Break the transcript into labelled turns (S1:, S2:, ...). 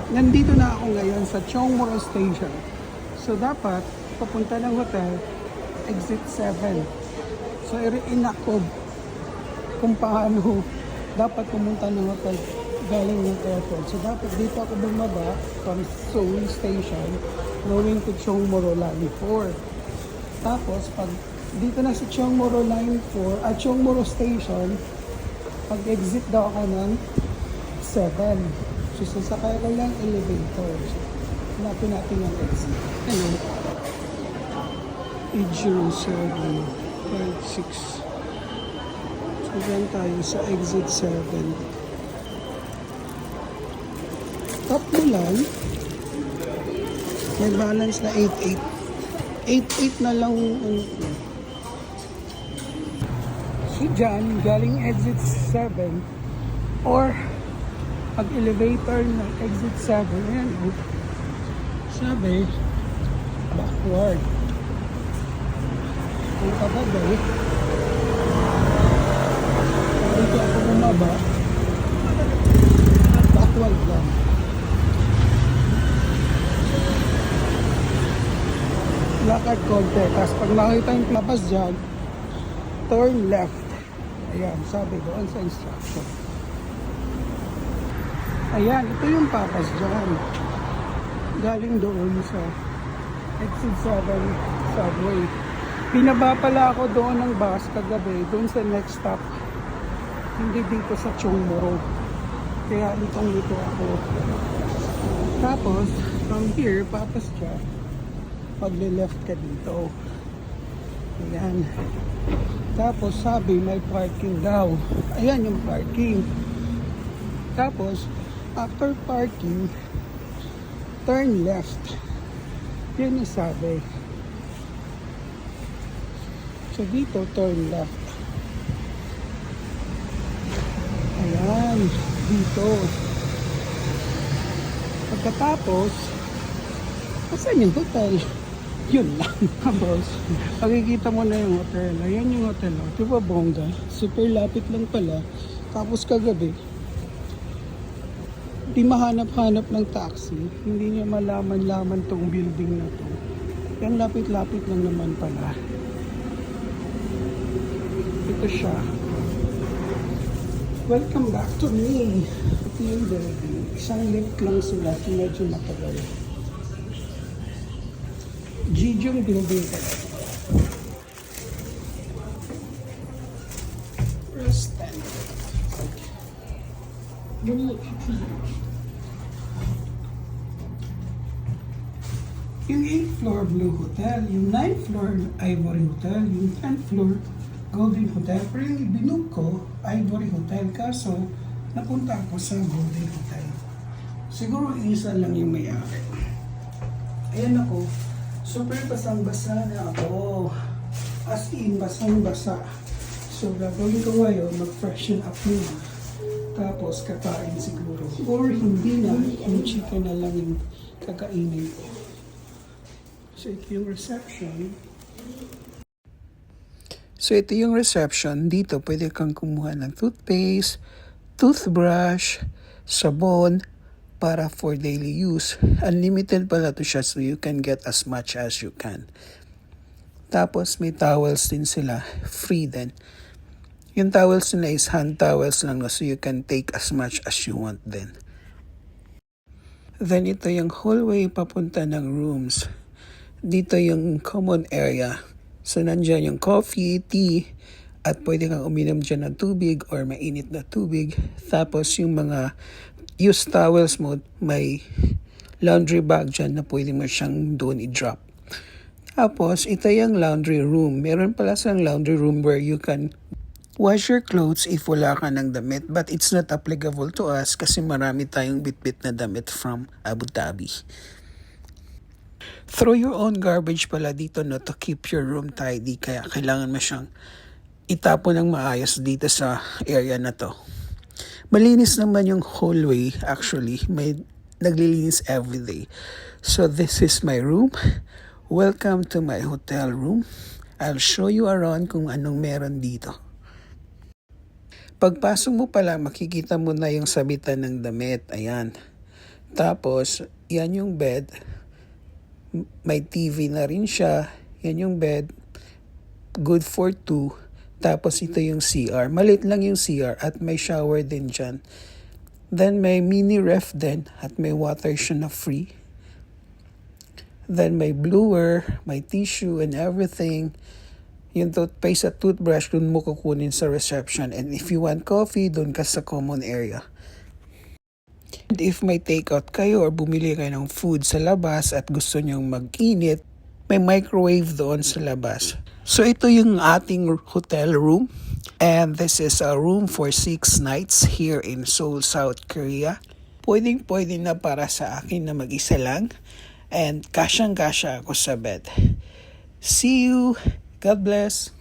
S1: Nandito na ako ngayon sa Chongmoro Station. So dapat papunta ng hotel, exit 7. So inakob kung paano dapat pumunta ng hotel galing ng airport. So dapat dito ako bumaba from Seoul Station going to Chongmoro Line 4. Tapos pag dito na sa Chongmoro Line 4, at Chongmoro Station, pag exit daw ako ng 7. So sasakay ko lang elevator. So, hanapin natin ang exit. Ano? 807, 56. So dyan tayo sa exit 7. Top mo lang. May balance na 88. 88 na lang. So dyan, galing exit 7 or pag elevator ng exit 7, ayan, sabi, backward. Ang kapag dito ako bumaba, backward lang. Lakad konti, tapos pag makita yung labas dyan, turn left. Ayan, sabi doon sa instruction. Ayan, ito yung papas dyan. Galing doon sa exit 7 subway. Pinaba pala ako doon ng bus kagabi, doon sa next stop. Hindi dito sa Chongmoro. Kaya litong-lito ako. Tapos, from here, papas dyan. Pagle-left ka dito. Ayan. Tapos, sabi, may parking daw. Ayan yung parking. Tapos, after parking, turn left. Yun yung sabi. So dito, turn left. Ayan, dito. Pagkatapos, asan yung hotel? Yun lang. Tapos, makikita mo na yung hotel. Ayan yung hotel. Diba bongga? Super lapit lang pala. Tapos kagabi, di mahanap-hanap ng taxi, hindi niya malaman-laman tong building na to. Yan lapit-lapit lang naman pala. Ito siya. Welcome back to me. Ito yung building. Isang lift lang sila, medyo matagal. Jijong building pala. First 10. Yung 8th floor Blue Hotel, yung 9th floor Ivory Hotel, yung 10th floor Golden Hotel. Pero yung binook ko, Ivory Hotel, kaso napunta ako sa Golden Hotel. Siguro isa lang yung may-ari. Ayan ako, super basang-basa na ako. As in, basang-basa. So gagawin ko ngayon, mag-freshen up muna. Tapos kakain siguro. Or hindi na, yung chicken na lang yung kakainin ko. So ito yung reception. So ito yung reception. Dito pwede kang kumuha ng toothpaste, toothbrush, sabon para for daily use. Unlimited pala to siya so you can get as much as you can. Tapos may towels din sila. Free din. Yung towels nila is hand towels lang so you can take as much as you want din. Then ito yung hallway papunta ng rooms. Dito yung common area. So nandyan yung coffee, tea, at pwede kang uminom dyan ng tubig or mainit na tubig. Tapos yung mga used towels mo, may laundry bag dyan na pwede mo siyang doon i-drop. Tapos ito yung laundry room. Meron pala silang laundry room where you can wash your clothes if wala ka ng damit. But it's not applicable to us kasi marami tayong bit-bit na damit from Abu Dhabi. Throw your own garbage pala dito no to keep your room tidy. Kaya kailangan mo siyang itapon ng maayos dito sa area na to. Malinis naman yung hallway actually. May naglilinis everyday. So this is my room. Welcome to my hotel room. I'll show you around kung anong meron dito. Pagpasok mo pala, makikita mo na yung sabitan ng damit. Ayan. Tapos, yan yung bed. May TV na rin siya. Yan yung bed. Good for two. Tapos ito yung CR. Malit lang yung CR at may shower din dyan. Then may mini ref din at may water siya na free. Then may blower, may tissue and everything. Yung toothpaste at toothbrush dun mo kukunin sa reception. And if you want coffee, dun ka sa common area. And if may takeout kayo or bumili kayo ng food sa labas at gusto nyong mag-init, may microwave doon sa labas. So ito yung ating hotel room. And this is a room for 6 nights here in Seoul, South Korea. Pwedeng-pwede na para sa akin na mag-isa lang. And kasyang-kasya ako sa bed. See you. God bless.